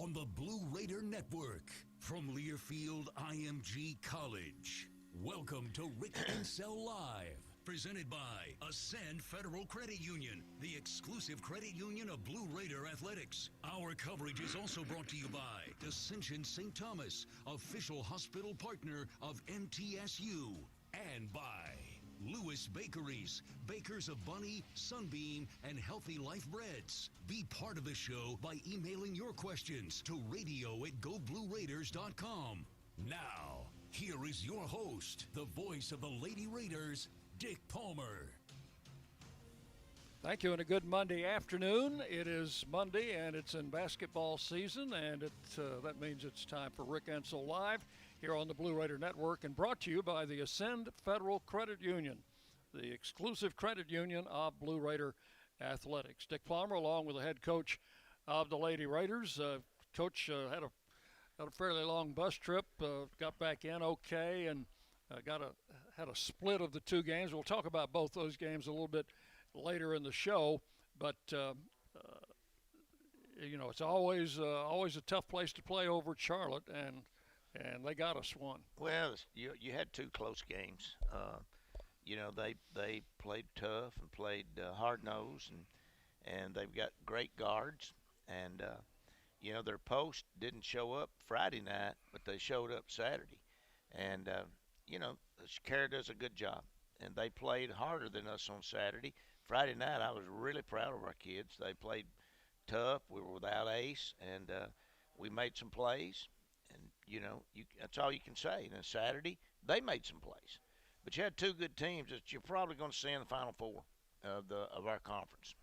on the Blue Raider Network from Learfield IMG College. Welcome to Rick Insell Live, presented by Ascend Federal Credit Union, the exclusive credit union of Blue Raider Athletics. Our coverage is also brought to you by Ascension St. Thomas, official hospital partner of MTSU, and by Lewis Bakeries, bakers of Bunny, Sunbeam, and Healthy Life Breads. Be part of the show by emailing your questions to radio@goblueraiders.com. Now, here is your host, the voice of the Lady Raiders, Dick Palmer. Thank you, and a good Monday afternoon. It is Monday, and it's in basketball season, and that means it's time for Rick Insell Live here on the Blue Raider Network, and brought to you by the Ascend Federal Credit Union, the exclusive credit union of Blue Raider Athletics. Dick Palmer, along with the head coach of the Lady Raiders. Coach had a fairly long bus trip, got back in okay, and had a split of the two games. We'll talk about both those games a little bit later in the show, but it's always a tough place to play over at Charlotte, and they got us one. Well, you had two close games. They played tough and played hard-nosed, and they've got great guards. And, their post didn't show up Friday night, but they showed up Saturday. And, Shakira does a good job. And they played harder than us on Saturday. Friday night, I was really proud of our kids. They played tough. We were without Ace, and we made some plays. And, that's all you can say. And then Saturday, they made some plays. But you had two good teams that you're probably going to see in the Final Four of our conference.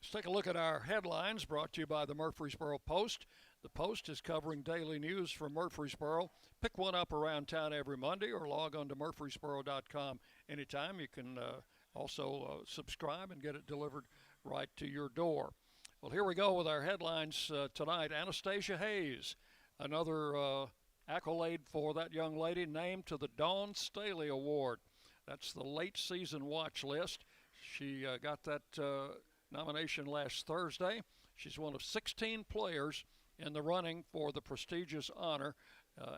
Let's take a look at our headlines brought to you by the Murfreesboro Post. The Post is covering daily news from Murfreesboro. Pick one up around town every Monday or log on to murfreesboro.com anytime. You can also subscribe and get it delivered right to your door. Well, here we go with our headlines tonight. Anastasia Hayes, another accolade for that young lady, named to the Dawn Staley Award. That's the late season watch list. She got that nomination last Thursday. She's one of 16 players in the running for the prestigious honor.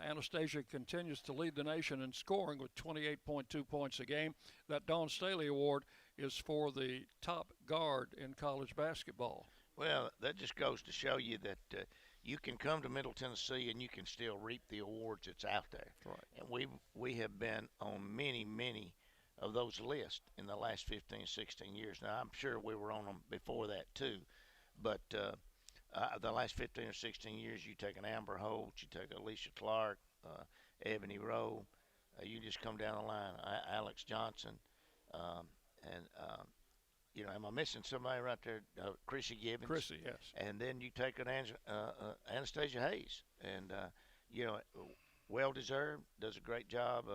Anastasia continues to lead the nation in scoring with 28.2 points a game. That Dawn Staley Award is for the top guard in college basketball. Well, that just goes to show you that you can come to Middle Tennessee and you can still reap the awards that's out there. Right. And we have been on many of those lists in the last 15, 16 years. Now, I'm sure we were on them before that too, but the last 15 or 16 years, you take an Amber Holt, you take Alicia Clark, Ebony Rowe, you just come down the line, Alex Johnson, am I missing somebody right there? Chrissy Gibbons. Chrissy, yes. And then you take an Anastasia Hayes, and well-deserved, does a great job.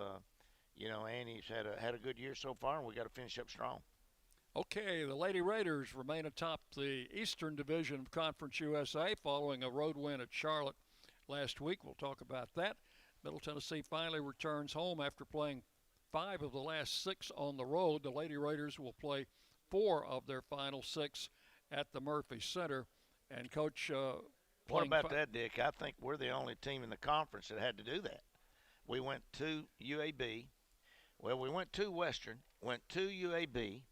Annie's had a good year so far, and we got to finish up strong. Okay, the Lady Raiders remain atop the Eastern Division of Conference USA following a road win at Charlotte last week. We'll talk about that. Middle Tennessee finally returns home after playing 5 of the last 6 on the road. The Lady Raiders will play 4 of their final 6 at the Murphy Center. And Coach, what about that, Dick? I think we're the only team in the conference that had to do that. We went to UAB. Well, we went to Western, went to UAB,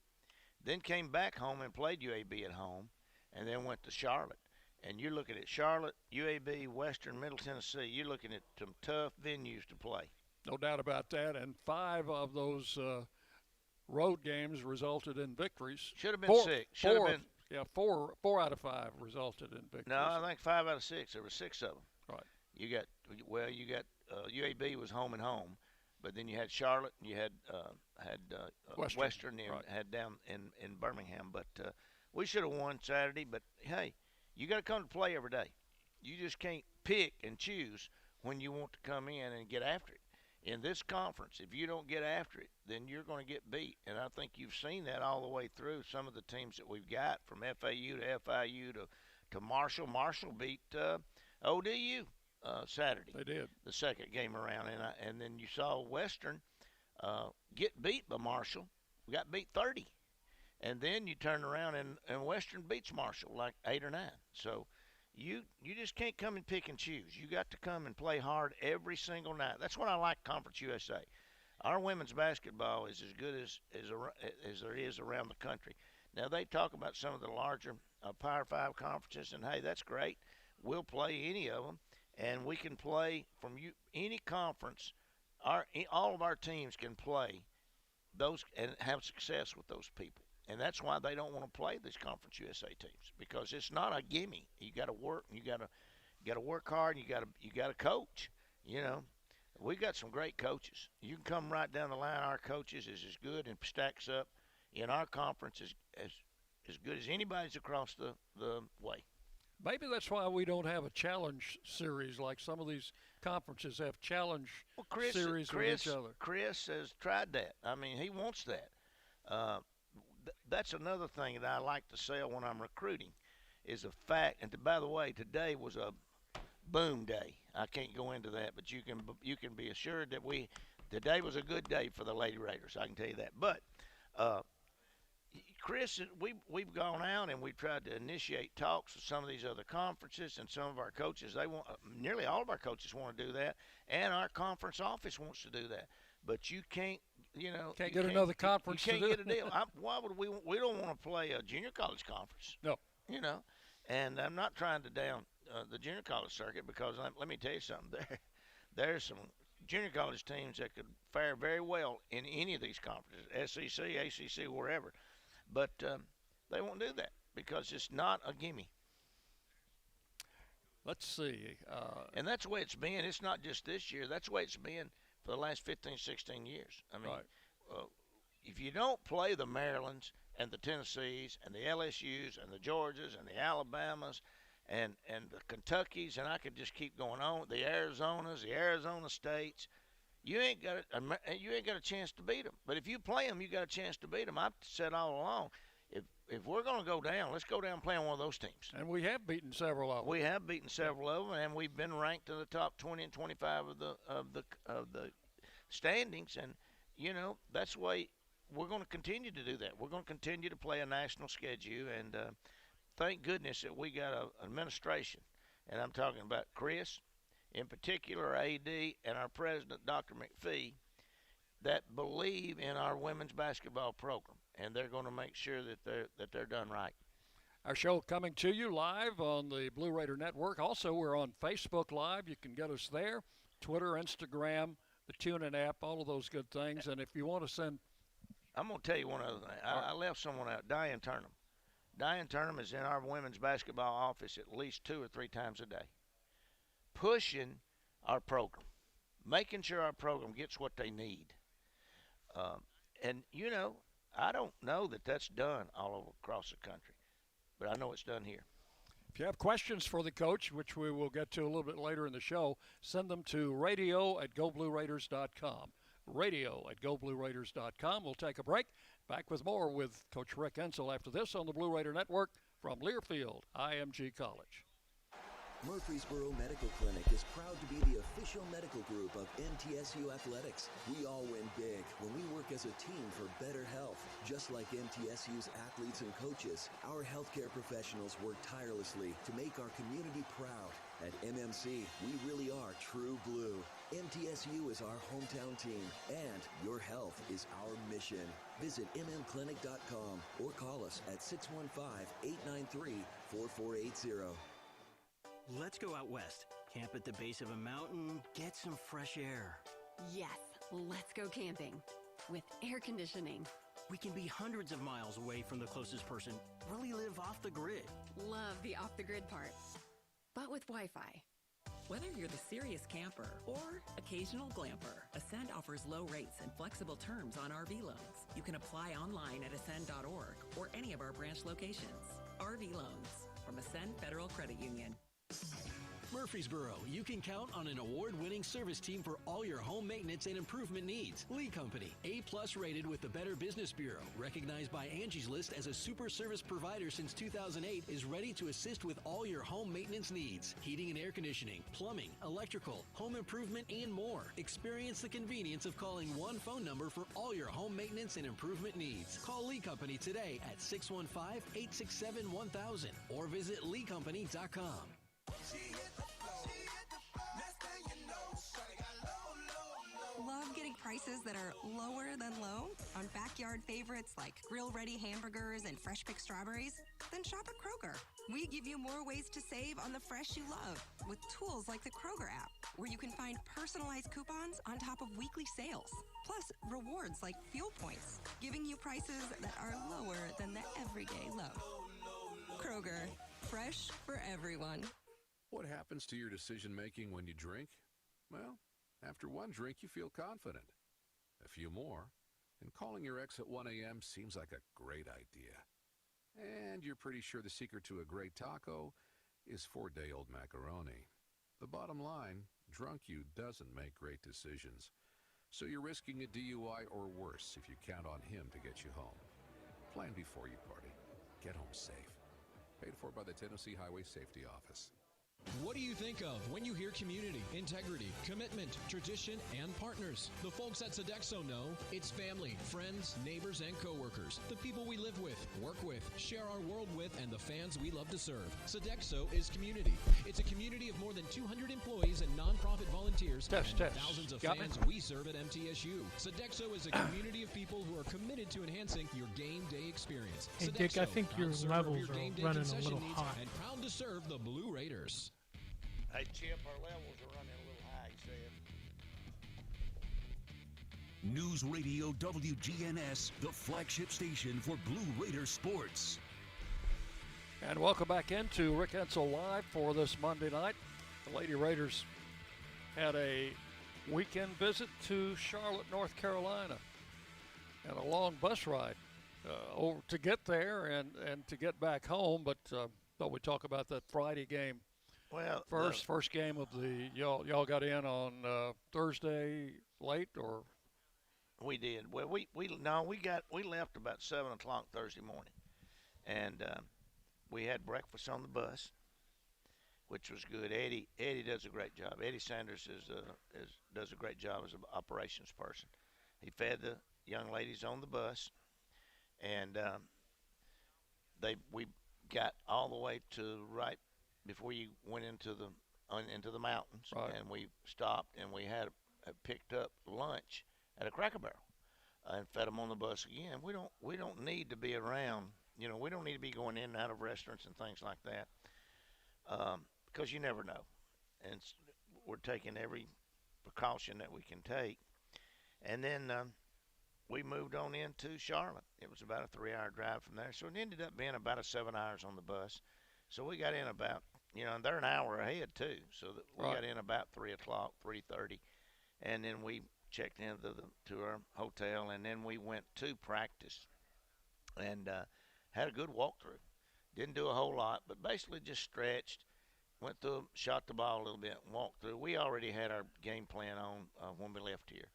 then came back home and played UAB at home, and then went to Charlotte. And you're looking at Charlotte, UAB, Western, Middle Tennessee. You're looking at some tough venues to play. No doubt about that. And 5 of those road games resulted in victories. Should have been 6. Should have been. Yeah, 4 out of 5 resulted in victories. No, I think 5 out of 6. There were 6 of them. Right. You got UAB was home and home. But then you had Charlotte, and you had Western and right. had down in Birmingham. But we should have won Saturday. But, hey, you got to come to play every day. You just can't pick and choose when you want to come in and get after it. In this conference, if you don't get after it, then you're going to get beat. And I think you've seen that all the way through some of the teams that we've got, from FAU to FIU to Marshall. Marshall beat ODU. Saturday. They did. The second game around. And then you saw Western get beat by Marshall. We got beat 30. And then you turn around and Western beats Marshall like 8 or 9. So, You just can't come and pick and choose. You got to come and play hard every single night. That's what I like Conference USA. Our women's basketball is as good as there is around the country. Now they talk about some of the larger Power 5 conferences, and hey, that's great. We'll play any of them, and we can play from any conference. All of our teams can play those and have success with those people. And that's why they don't want to play these Conference USA teams, because it's not a gimme. You got to work. You got to work hard. And you got to coach. You know, we got some great coaches. You can come right down the line. Our coaches is as good and stacks up in our conference as good as anybody's across the way. Maybe that's why we don't have a challenge series like some of these conferences have challenge series with each other. Chris has tried that. I mean, he wants that. That's another thing that I like to sell when I'm recruiting is the fact. And by the way, today was a boom day. I can't go into that, but you can be assured that today was a good day for the Lady Raiders. I can tell you that. But Chris, we've gone out and we've tried to initiate talks with some of these other conferences, and some of our coaches, they want, nearly all of our coaches want to do that, and our conference office wants to do that. But you can't, can't get another conference. You can't get a deal. Why would we? We don't want to play a junior college conference. No. And I'm not trying to down the junior college circuit, because let me tell you something. There's some junior college teams that could fare very well in any of these conferences, SEC, ACC, wherever. But they won't do that because it's not a gimme. Let's see. And that's the way it's been. It's not just this year. That's the way it's been for the last 15, 16 years. I mean, right. If you don't play the Marylands and the Tennessees and the LSUs and the Georgias and the Alabamas and the Kentuckys, and I could just keep going on, the Arizonas, the Arizona States, you ain't got a chance to beat them. But if you play them, you got a chance to beat them. I've said all along, if we're going to go down, let's go down playing one of those teams. And we have beaten several of them. We have beaten several of them, and we've been ranked in the top 20 and 25 of the standings. And that's the way we're going to continue to do that. We're going to continue to play a national schedule, and thank goodness that we got an administration, and I'm talking about Chris, in particular, AD, and our president, Dr. McPhee, that believe in our women's basketball program, and they're going to make sure that they're done right. Our show coming to you live on the Blue Raider Network. Also, we're on Facebook Live. You can get us there. Twitter, Instagram, the TuneIn app, all of those good things. And if you want to send... I'm going to tell you one other thing. I left someone out, Diane Turnham. Diane Turnham is in our women's basketball office at least 2 or 3 times a day, pushing our program, making sure our program gets what they need. And, I don't know that that's done all over across the country, but I know it's done here. If you have questions for the coach, which we will get to a little bit later in the show, send them to radio@goblueraiders.com. radio@goblueraiders.com. We'll take a break. Back with more with Coach Rick Insell after this on the Blue Raider Network from Learfield, IMG College. Murfreesboro Medical Clinic is proud to be the official medical group of MTSU Athletics. We all win big when we work as a team for better health. Just like MTSU's athletes and coaches, our healthcare professionals work tirelessly to make our community proud. At MMC, we really are true blue. MTSU is our hometown team, and your health is our mission. Visit mmclinic.com or call us at 615-893-4480. Let's go out west, camp at the base of a mountain, get some fresh air. Yes, let's go camping with air conditioning. We can be hundreds of miles away from the closest person, really live off the grid. Love the off-the-grid part, but with Wi-Fi. Whether you're the serious camper or occasional glamper, Ascend offers low rates and flexible terms on RV loans. You can apply online at ascend.org or any of our branch locations. RV loans from Ascend Federal Credit Union. Murfreesboro, you can count on an award-winning service team for all your home maintenance and improvement needs. Lee Company, A+ rated with the Better Business Bureau, recognized by Angie's List as a super service provider since 2008, is ready to assist with all your home maintenance needs. Heating and air conditioning, plumbing, electrical, home improvement, and more. Experience the convenience of calling one phone number for all your home maintenance and improvement needs. Call Lee Company today at 615-867-1000 or visit leecompany.com. Love getting prices that are lower than low on backyard favorites like grill-ready hamburgers and fresh-picked strawberries? Then shop at Kroger. We give you more ways to save on the fresh you love with tools like the Kroger app, where you can find personalized coupons on top of weekly sales. Plus, rewards like fuel points, giving you prices that are lower than the everyday low. Kroger, fresh for everyone. What happens to your decision-making when you drink? Well, after one drink, you feel confident. A few more, and calling your ex at 1 a.m. seems like a great idea. And you're pretty sure the secret to a great taco is 4-day-old macaroni. The bottom line, drunk you doesn't make great decisions. So you're risking a DUI or worse if you count on him to get you home. Plan before you party. Get home safe. Paid for by the Tennessee Highway Safety Office. What do you think of when you hear community, integrity, commitment, tradition, and partners? The folks at Sodexo know it's family, friends, neighbors, and coworkers. The people we live with, work with, share our world with, and the fans we love to serve. Sodexo is community. It's a community of more than 200 employees and nonprofit volunteers and thousands of fans we serve at MTSU. Sodexo is a community of people who are committed to enhancing your game day experience. Hey, Sodexo, Dick, I think your levels your are game day running a concession little needs hot. and proud to serve the Blue Raiders. Hey, Chip, our levels are running a little high, he said. News Radio WGNS, the flagship station for Blue Raider sports. And welcome back into Rick Insell Live for this Monday night. The Lady Raiders had a weekend visit to Charlotte, North Carolina, and a long bus ride over to get there and to get back home. But thought we'd talk about that Friday game. Well, first game of the y'all got in on Thursday late, or we did. Well, we left about 7:00 Thursday morning, and we had breakfast on the bus, which was good. Eddie does a great job. Eddie Sanders does a great job as an operations person. He fed the young ladies on the bus, and we got all the way to right before you went into the mountains, right. And we stopped and we had picked up lunch at a Cracker Barrel and fed them on the bus again. We don't need to be around, we don't need to be going in and out of restaurants and things like that, because you never know, and we're taking every precaution that we can take. And then we moved on into Charlotte. It was about a 3-hour drive from there, so it ended up being about 7 hours on the bus. So we got in about, and they're an hour ahead too. So that we got in about 3:00, 3:30, and then we checked into to our hotel, and then we went to practice, and had a good walkthrough. Didn't do a whole lot, but basically just stretched, went through, shot the ball a little bit, and walked through. We already had our game plan on when we left here.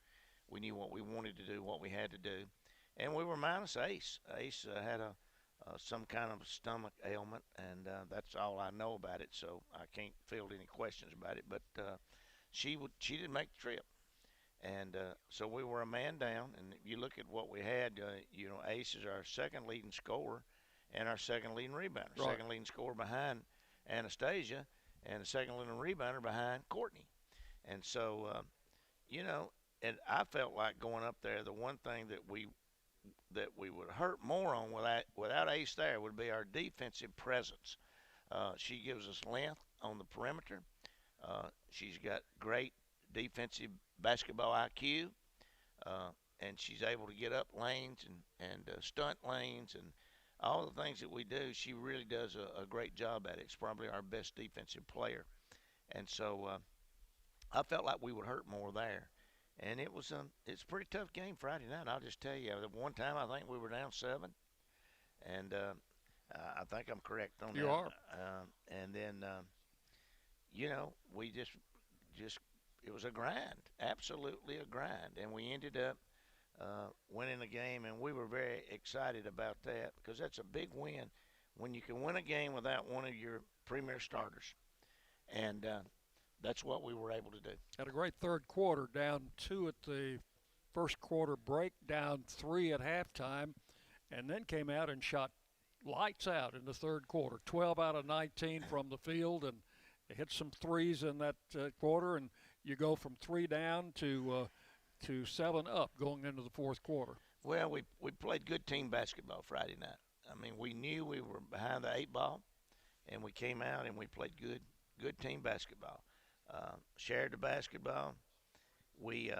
We knew what we wanted to do, what we had to do, and we were minus Ace. Ace had some kind of stomach ailment, and that's all I know about it, so I can't field any questions about it. But she didn't make the trip, and so we were a man down. And you look at what we had, Ace is our second leading scorer and our second leading rebounder. Right. Second leading scorer behind Anastasia, and the second leading rebounder behind Courtney. And so, and I felt like going up there, the one thing that we would hurt more on without Ace there would be our defensive presence. She gives us length on the perimeter. She's got great defensive basketball IQ, and she's able to get up lanes and stunt lanes and all the things that we do. She really does a great job at it. It's probably our best defensive player. And so I felt like we would hurt more there. And it's a pretty tough game Friday night. I'll just tell you, at one time I think we were down 7, and I think I'm correct on that. You are. And then, we just it was a grind, absolutely a grind, and we ended up winning the game, and we were very excited about that because that's a big win when you can win a game without one of your premier starters, and that's what we were able to do. Had a great third quarter, down 2 at the first quarter break, down 3 at halftime, and then came out and shot lights out in the third quarter. 12 out of 19 from the field, and They hit some threes in that quarter, and you go from 3 down to 7 up going into the fourth quarter. Well, we played good team basketball Friday night. I mean, we knew we were behind the 8 ball, and we came out and we played good team basketball. Shared the basketball. We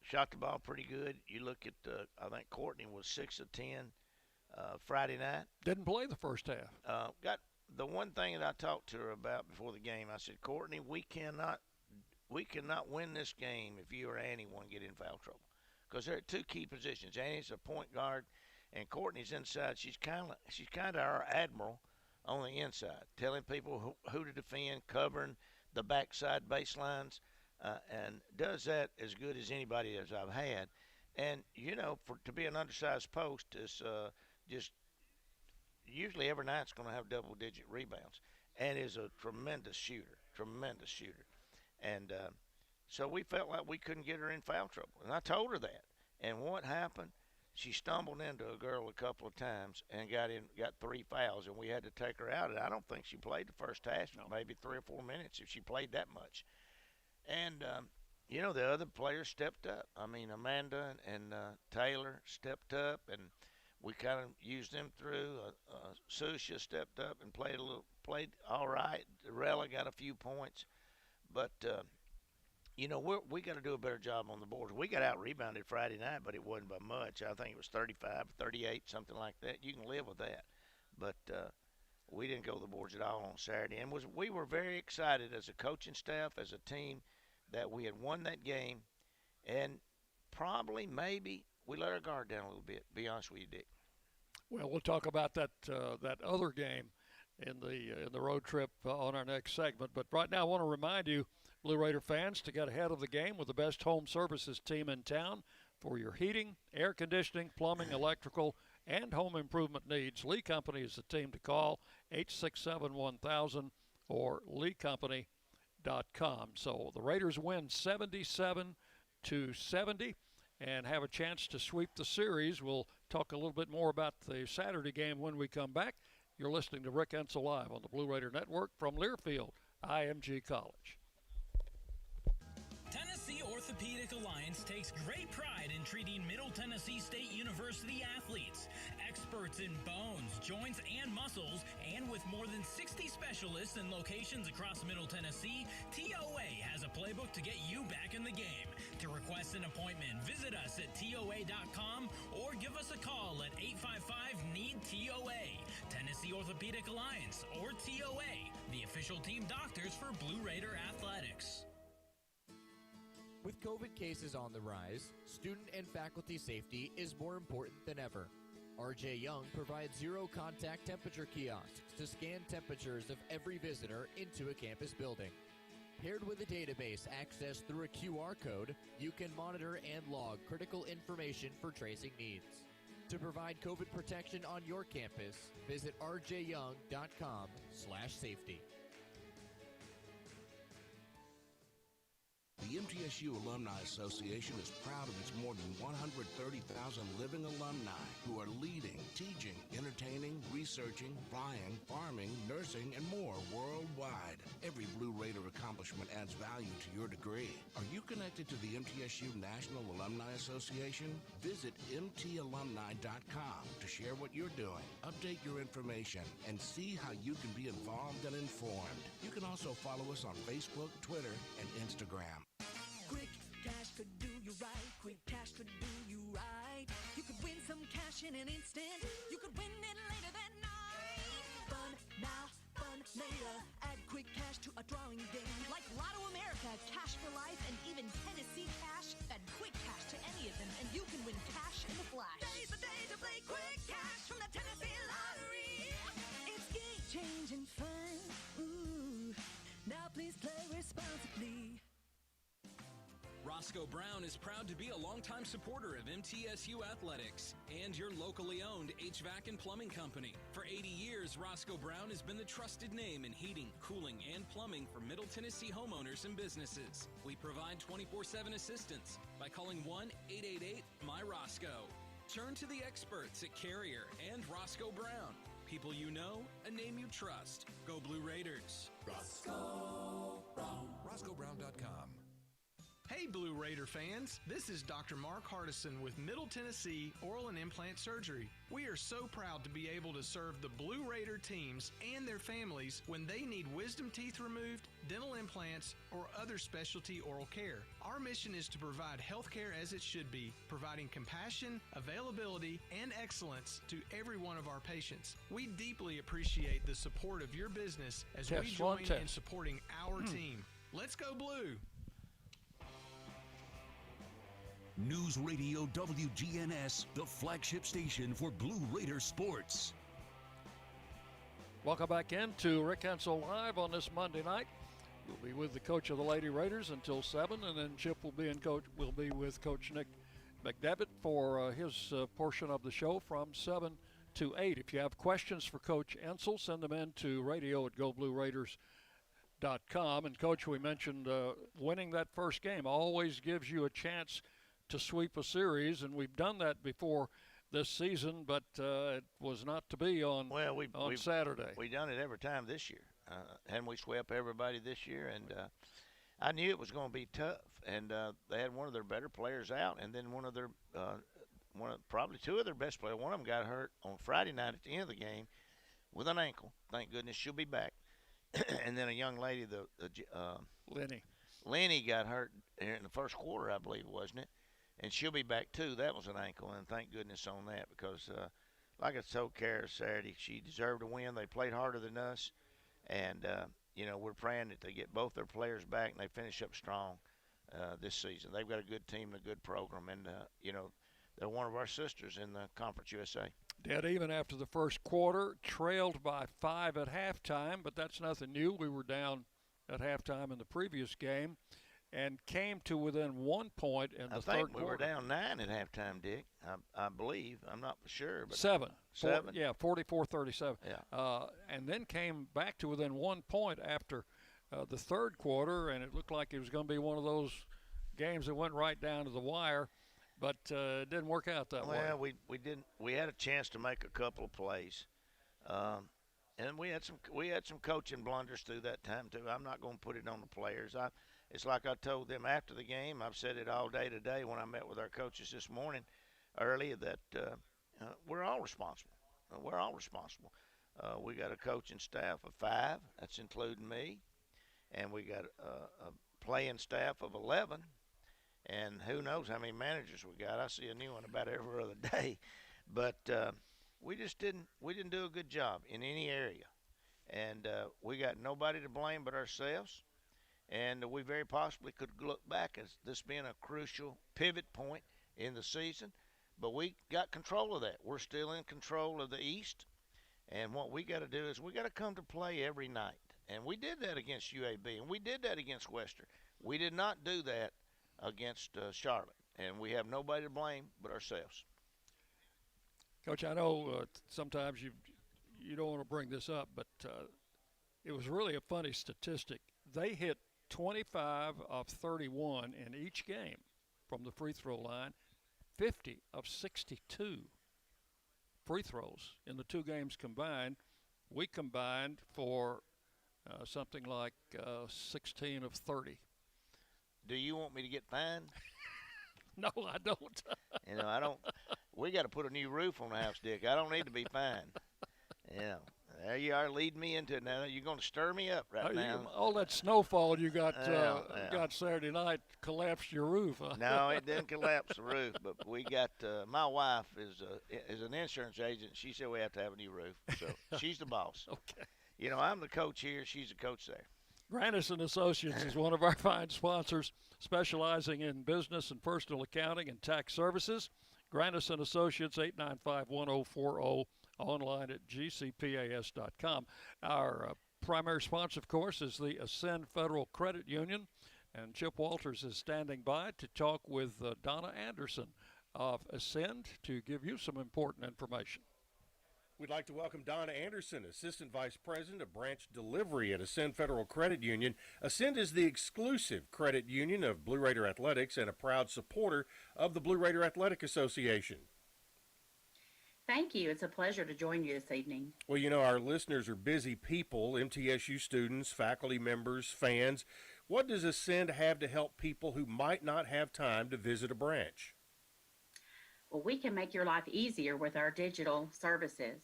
shot the ball pretty good. You look at I think Courtney was 6 of 10 Friday night. Didn't play the first half. Got the one thing that I talked to her about before the game. I said, Courtney, we cannot win this game if you or Annie want to get in foul trouble, because they're at 2 key positions. Annie's a point guard, and Courtney's inside. She's kind of our admiral on the inside, telling people who to defend, covering the backside baselines, and does that as good as anybody as I've had. And to be an undersized post is just usually every night's going to have double-digit rebounds, and is a tremendous shooter. And so we felt like we couldn't get her in foul trouble, and I told her that. And what happened? She stumbled into a girl a couple of times and got 3 fouls, and we had to take her out. And I don't think she played the first half, maybe 3 or 4 minutes if she played that much. And the other players stepped up. I mean, Amanda and Taylor stepped up, and we kind of used them through. Susha stepped up and played all right. Rella got a few points, but we got to do a better job on the boards. We got out rebounded Friday night, but it wasn't by much. I think it was 35, 38, something like that. You can live with that, but we didn't go to the boards at all on Saturday, and we were very excited as a coaching staff, as a team, that we had won that game, and probably maybe we let our guard down a little bit. Be honest with you, Dick. Well, we'll talk about that other game in the road trip on our next segment. But right now, I want to remind you, Blue Raider fans, to get ahead of the game with the best home services team in town for your heating, air conditioning, plumbing, electrical, and home improvement needs. Lee Company is the team to call, 867-1000 or leecompany.com. So the Raiders win 77-70 and have a chance to sweep the series. We'll talk a little bit more about the Saturday game when we come back. You're listening to Rick Insell Live on the Blue Raider Network from Learfield, IMG College. Tennessee Orthopedic Alliance takes great pride in treating Middle Tennessee State University athletes. Experts in bones, joints, and muscles, and with more than 60 specialists in locations across Middle Tennessee, TOA has a playbook to get you back in the game. To request an appointment, visit us at TOA.com or give us a call at 855-NEED-TOA. Tennessee Orthopedic Alliance, or TOA, the official team doctors for Blue Raider Athletics. With COVID cases on the rise, student and faculty safety is more important than ever. RJ Young provides zero-contact temperature kiosks to scan temperatures of every visitor into a campus building. Paired with a database accessed through a QR code, you can monitor and log critical information for tracing needs. To provide COVID protection on your campus, visit rjyoung.com/safety. The MTSU Alumni Association is proud of its more than 130,000 living alumni who are leading, teaching, entertaining, researching, flying, farming, nursing, and more worldwide. Every Blue Raider accomplishment adds value to your degree. Are you connected to the MTSU National Alumni Association? Visit mtalumni.com to share what you're doing, update your information, and see how you can be involved and informed. You can also follow us on Facebook, Twitter, and Instagram. Quick cash could do you right. Quick cash could do you right. You could win some cash in an instant. You could win it later that night. Fun now, fun later. Add Quick Cash to a drawing game. Like Lotto America, Cash for Life, and even Tennessee Cash. Add Quick Cash to any of them, and you can win cash in a flash. Today's the day to play Quick Cash from the Tennessee Lottery. It's game-changing fun. Ooh. Now please play responsibly. Roscoe Brown is proud to be a longtime supporter of MTSU Athletics and your locally owned HVAC and plumbing company. For 80 years, Roscoe Brown has been the trusted name in heating, cooling, and plumbing for Middle Tennessee homeowners and businesses. We provide 24/7 assistance by calling 1-888-MY-ROSCOE. Turn to the experts at Carrier and Roscoe Brown. People you know, a name you trust. Go Blue Raiders. RoscoeBrown.com. Hey Blue Raider fans, this is Dr. Mark Hardison with Middle Tennessee Oral and Implant Surgery. We are so proud to be able to serve the Blue Raider teams and their families when they need wisdom teeth removed, dental implants, or other specialty oral care. Our mission is to provide health care as it should be, providing compassion, availability, and excellence to every one of our patients. We deeply appreciate the support of your business as we join in supporting our team. Let's go Blue! News Radio WGNS, the flagship station for Blue Raider sports. Welcome back into Rick Insell Live on this Monday night. We'll be with the coach of the Lady Raiders until 7, and then Chip will be with Coach Nick McDevitt for his portion of the show from 7 to 8. If you have questions for Coach Insell, send them in to radio@goblueraiders.com. And Coach, we mentioned winning that first game always gives you a chance to sweep a series, and we've done that before this season, but it was not to be on Saturday. We've done it every time this year. Hadn't we swept everybody this year? And I knew it was going to be tough. And they had one of their better players out, and then probably two of their best players. One of them got hurt on Friday night at the end of the game with an ankle. Thank goodness she'll be back. And then a young lady, Lenny got hurt in the first quarter, I believe, wasn't it? And she'll be back, too. That was an ankle, and thank goodness on that because, like I told Kara Saturday, she deserved a win. They played harder than us, and, we're praying that they get both their players back and they finish up strong this season. They've got a good team and a good program, and, they're one of our sisters in the Conference USA. Dead even after the first quarter, trailed by 5 at halftime, but that's nothing new. We were down at halftime in the previous game, and came to within 1 point in the third quarter. I think we were down 9 at halftime, Dick. I believe. I'm not for sure. But 7. 7? 44-37. Yeah. And then came back to within 1 point after the third quarter, and it looked like it was going to be one of those games that went right down to the wire, but it didn't work out that way. Well, we didn't. We had a chance to make a couple of plays. And we had some coaching blunders through that time too. I'm not going to put it on the players. It's like I told them after the game. I've said it all day today when I met with our coaches this morning early that we're all responsible. We're all responsible. We got a coaching staff of 5. That's including me, and we got a playing staff of 11. And who knows how many managers we got? I see a new one about every other day, but. We just didn't do a good job in any area. And we got nobody to blame but ourselves. And we very possibly could look back as this being a crucial pivot point in the season. But we got control of that. We're still in control of the East. And what we got to do is we got to come to play every night. And we did that against UAB. And we did that against Western. We did not do that against Charlotte. And we have nobody to blame but ourselves. Coach, I know sometimes you don't want to bring this up, but it was really a funny statistic. They hit 25 of 31 in each game from the free throw line, 50 of 62 free throws in the 2 games combined. We combined for something like 16 of 30. Do you want me to get fined? No, I don't. I don't. We got to put a new roof on the house, Dick. I don't need to be fined. Yeah. There you are leading me into it now. You're going to stir me up now. All that snowfall you got Saturday night collapsed your roof. Huh? No, it didn't collapse the roof, but we got my wife is an insurance agent. She said we have to have a new roof, so she's the boss. Okay. I'm the coach here. She's the coach there. Grandison Associates is one of our fine sponsors, specializing in business and personal accounting and tax services. Grandison Associates, 895-1040, online at gcpas.com. Our primary sponsor, of course, is the Ascend Federal Credit Union, and Chip Walters is standing by to talk with Donna Anderson of Ascend to give you some important information. We'd like to welcome Donna Anderson, Assistant Vice President of Branch Delivery at Ascend Federal Credit Union. Ascend is the exclusive credit union of Blue Raider Athletics and a proud supporter of the Blue Raider Athletic Association. Thank you. It's a pleasure to join you this evening. Well, you know, our listeners are busy people, MTSU students, faculty members, fans. What does Ascend have to help people who might not have time to visit a branch? Well, we can make your life easier with our digital services.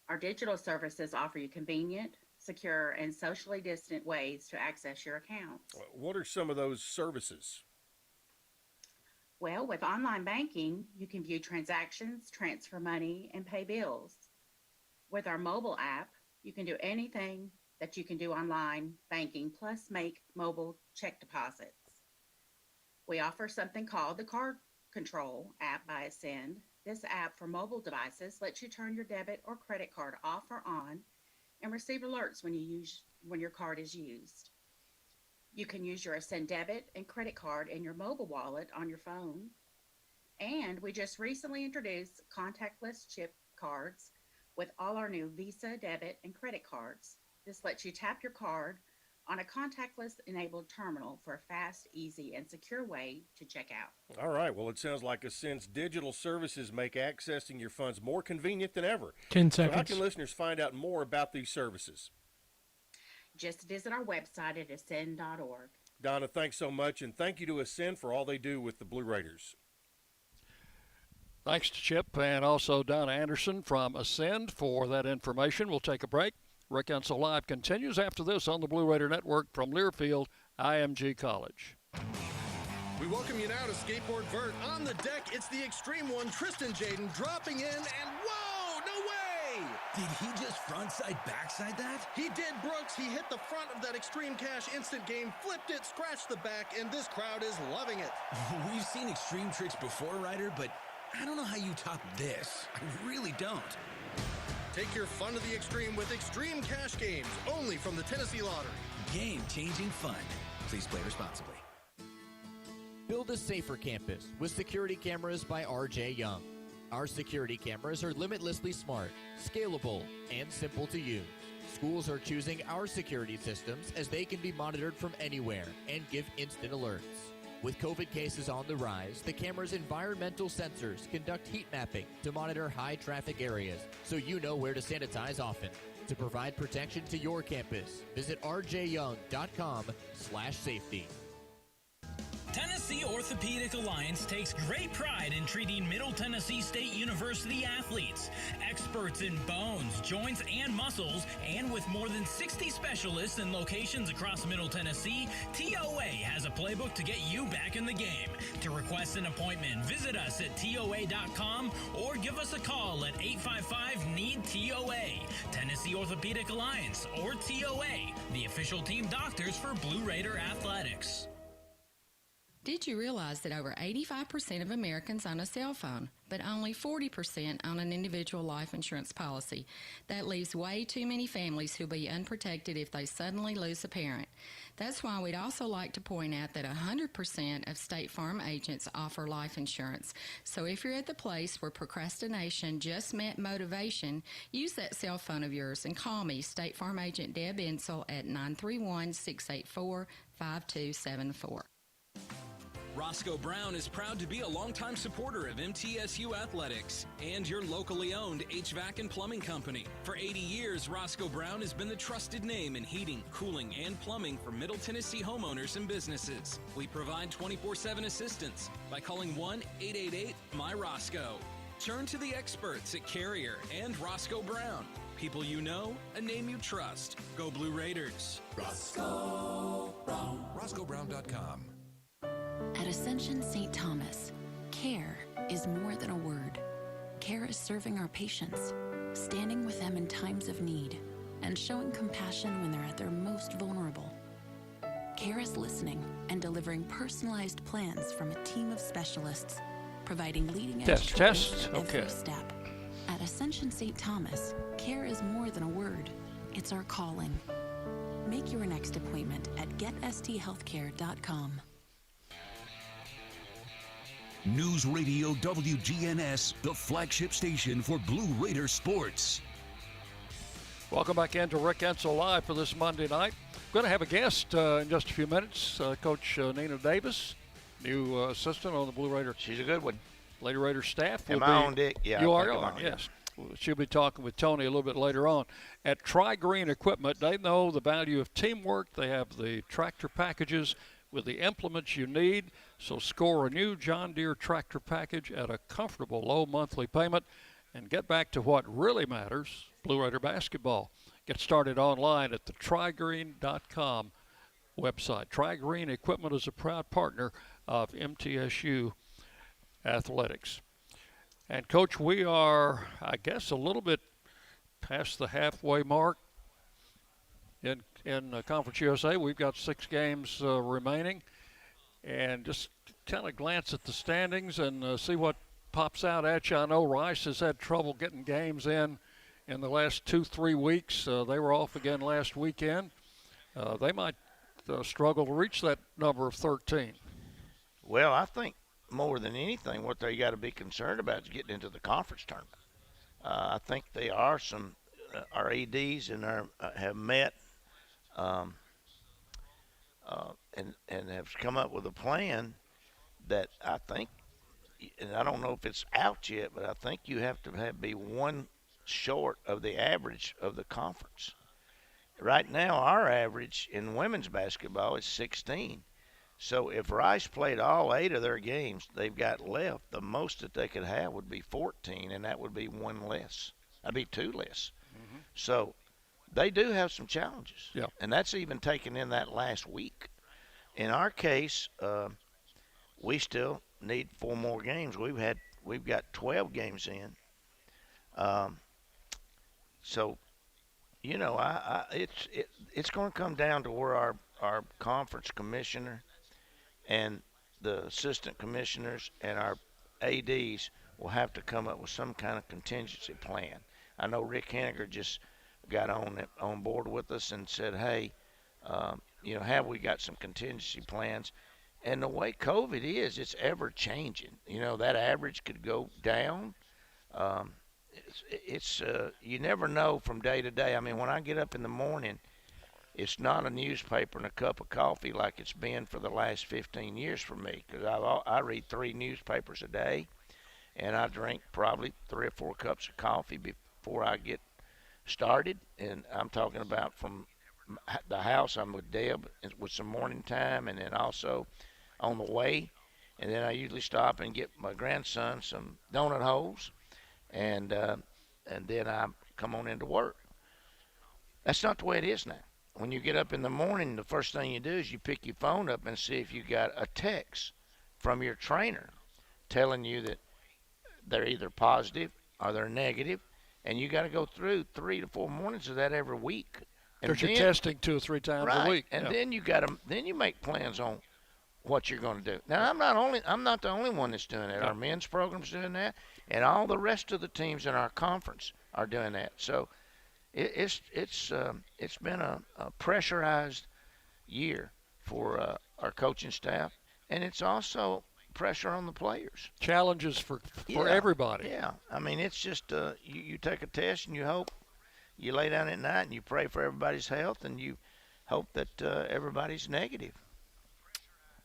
Our digital services offer you convenient, secure, and socially distant ways to access your accounts. What are some of those services? Well, with online banking, you can view transactions, transfer money, and pay bills. With our mobile app, you can do anything that you can do online banking, plus make mobile check deposits. We offer something called the Card Control app by Ascend. This app for mobile devices lets you turn your debit or credit card off or on and receive alerts when your card is used. You can use your Ascend debit and credit card in your mobile wallet on your phone. And we just recently introduced contactless chip cards with all our new Visa debit and credit cards. This lets you tap your card on a contactless enabled terminal for a fast, easy, and secure way to check out. All right. Well, it sounds like Ascend's digital services make accessing your funds more convenient than ever. 10 So how seconds. can listeners find out more about these services? Just visit our website at ascend.org. Donna, thanks so much, and thank you to Ascend for all they do with the Blue Raiders. Thanks to Chip and also Donna Anderson from Ascend for that information. We'll take a break. Rick Insell Live continues after this on the Blue Raider Network from Learfield, IMG College. We welcome you now to Skateboard Vert. On the deck, it's the extreme one, Tristan Jaden, dropping in, and whoa, no way! Did he just frontside backside that? He did, Brooks. He hit the front of that Extreme Cash instant game, flipped it, scratched the back, and this crowd is loving it. We've seen extreme tricks before, Ryder, but I don't know how you top this. I really don't. Take your fun to the extreme with Extreme Cash Games, only from the Tennessee Lottery. Game-changing fun. Please play responsibly. Build a safer campus with security cameras by RJ Young. Our security cameras are limitlessly smart, scalable, and simple to use. Schools are choosing our security systems as they can be monitored from anywhere and give instant alerts. With COVID cases on the rise, the camera's environmental sensors conduct heat mapping to monitor high-traffic areas so you know where to sanitize often. To provide protection to your campus, visit rjyoung.com/safety. Tennessee Orthopedic Alliance takes great pride in treating Middle Tennessee State University athletes. Experts in bones, joints, and muscles, and with more than 60 specialists in locations across Middle Tennessee, TOA has a playbook to get you back in the game. To request an appointment, visit us at TOA.com or give us a call at 855-NEED-TOA. Tennessee Orthopedic Alliance, or TOA, the official team doctors for Blue Raider Athletics. Did you realize that over 85% of Americans own a cell phone, but only 40% own an individual life insurance policy? That leaves way too many families who'll be unprotected if they suddenly lose a parent. That's why we'd also like to point out that 100% of State Farm agents offer life insurance. So if you're at the place where procrastination just met motivation, use that cell phone of yours and call me, State Farm agent Deb Insell, at 931-684-5274. Roscoe Brown is proud to be a longtime supporter of MTSU Athletics and your locally owned HVAC and plumbing company. For 80 years, Roscoe Brown has been the trusted name in heating, cooling, and plumbing for Middle Tennessee homeowners and businesses. We provide 24/7 assistance by calling 1-888-MY-ROSCOE. Turn to the experts at Carrier and Roscoe Brown. People you know, a name you trust. Go Blue Raiders. Roscoe Brown. RoscoeBrown.com. At Ascension St. Thomas, care is more than a word. Care is serving our patients, standing with them in times of need, and showing compassion when they're at their most vulnerable. Care is listening and delivering personalized plans from a team of specialists, providing leading-edge Test. every Okay. step. At Ascension St. Thomas, care is more than a word. It's our calling. Make your next appointment at getsthealthcare.com. News Radio WGNS, the flagship station for Blue Raider sports. Welcome back into Rick Insell Live for this Monday night. Going to have a guest in just a few minutes, Coach Nina Davis, new assistant on the Blue Raider. She's a good one. Lady Raiders staff will Am be. I on, Dick? Yeah, you I are think I'm on. on, yeah. Yes. She'll be talking with Tony a little bit later on. At Tri-Green Equipment, they know the value of teamwork. They have the tractor packages with the implements you need. So score a new John Deere tractor package at a comfortable low monthly payment and get back to what really matters, Blue Raider basketball. Get started online at the trigreen.com website. Tri-Green Equipment is a proud partner of MTSU Athletics. And, Coach, we are, I guess, a little bit past the halfway mark in Conference USA. We've got 6 games remaining. And just kind of glance at the standings and see what pops out at you. I know Rice has had trouble getting games in the last 2-3 weeks. They were off again last weekend. They might struggle to reach that number of 13. Well, I think more than anything, what they got to be concerned about is getting into the conference tournament. I think they are our ADs and have met and have come up with a plan that I think, and I don't know if it's out yet, but I think you have to be one short of the average of the conference. Right now, our average in women's basketball is 16. So if Rice played all 8 of their games they've got left, the most that they could have would be 14, and that would be 1 less. That'd be 2 less. Mm-hmm. So they do have some challenges. Yeah. And that's even taken in that last week. In our case, we still need 4 more games. We've got 12 games in. So, you know, it's going to come down to where our conference commissioner and the assistant commissioners and our ADs will have to come up with some kind of contingency plan. I know Rick Henniger just got on board with us and said, hey, you know, have we got some contingency plans? And the way COVID is, it's ever changing. You know, that average could go down. You never know from day to day. I mean, when I get up in the morning, it's not a newspaper and a cup of coffee like it's been for the last 15 years for me, because I read 3 newspapers a day, and I drink probably 3 or 4 cups of coffee before I get started. And I'm talking about from the house, I'm with Deb with some morning time, and then also on the way. And then I usually stop and get my grandson some donut holes, and then I come on into work. That's not the way it is now. When you get up in the morning, the first thing you do is you pick your phone up and see if you got a text from your trainer telling you that they're either positive or they're negative, and you got to go through 3 to 4 mornings of that every week. Because you're testing 2 or 3 times a week. And then then you make plans on what you're going to do. Now, I'm not the only one that's doing that. Our men's program's doing that, and all the rest of the teams in our conference are doing that. So it's been a pressurized year for our coaching staff, and it's also pressure on the players. Challenges for everybody. Yeah, I mean, it's just you take a test and you hope. You lay down at night and you pray for everybody's health, and you hope that everybody's negative.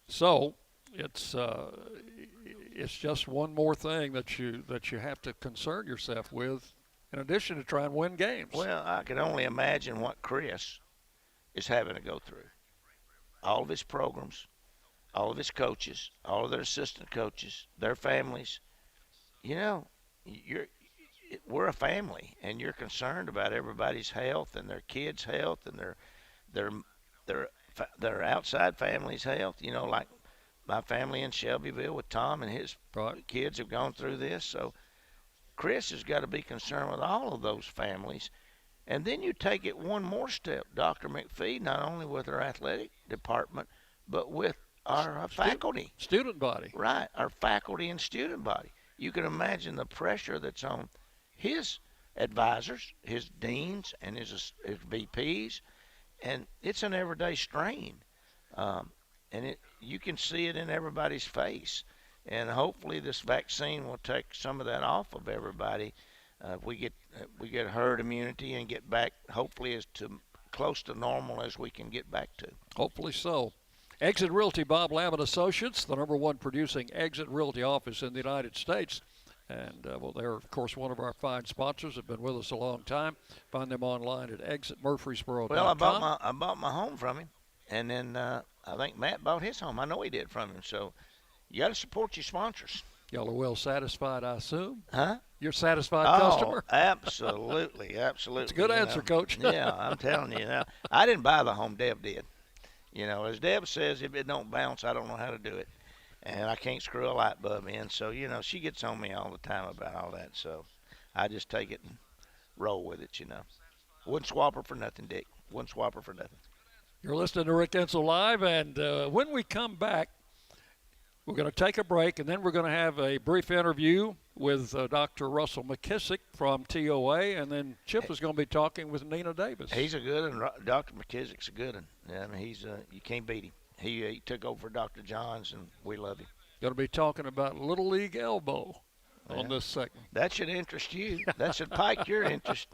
So it's just one more thing that you have to concern yourself with, in addition to trying to win games. Well, I can only imagine what Chris is having to go through. All of his programs, all of his coaches, all of their assistant coaches, their families. You know, we're a family, and you're concerned about everybody's health and their kids' health and their outside family's health. You know, like my family in Shelbyville with Tom and his kids have gone through this. So Chris has got to be concerned with all of those families. And then you take it one more step, Dr. McPhee, not only with our athletic department, but with our faculty. Student body. Right, our faculty and student body. You can imagine the pressure that's on his advisors, his deans, and his VPs, and it's an everyday strain. And you can see it in everybody's face. And hopefully this vaccine will take some of that off of everybody. We get herd immunity and get back, hopefully, as close to normal as we can get back to. Hopefully so. Exit Realty, Bob Lamb and Associates, the #1 producing exit realty office in the United States. And, they're, of course, one of our fine sponsors. Have been with us a long time. Find them online at exitmurfreesboro.com. Well, I bought my home from him, and then I think Matt bought his home. I know he did from him. So you got to support your sponsors. Y'all are well satisfied, I assume? Huh? You're a satisfied customer? Absolutely, absolutely. It's a good answer, Coach. Yeah, I'm telling you. Now, I didn't buy the home. Deb did. As Deb says, if it don't bounce, I don't know how to do it. And I can't screw a light bulb in. So, she gets on me all the time about all that. So I just take it and roll with it, Wouldn't swap her for nothing, Dick. Wouldn't swap her for nothing. You're listening to Rick Insell Live. And when we come back, we're going to take a break, and then we're going to have a brief interview with Dr. Russell McKissick from TOA, and then Chip is going to be talking with Nina Davis. He's a good one. Dr. McKissick's a good one. Yeah, I mean, you can't beat him. He took over for Dr. Johns, and we love him. Going to be talking about Little League elbow on this segment. That should interest you. That should pique your interest.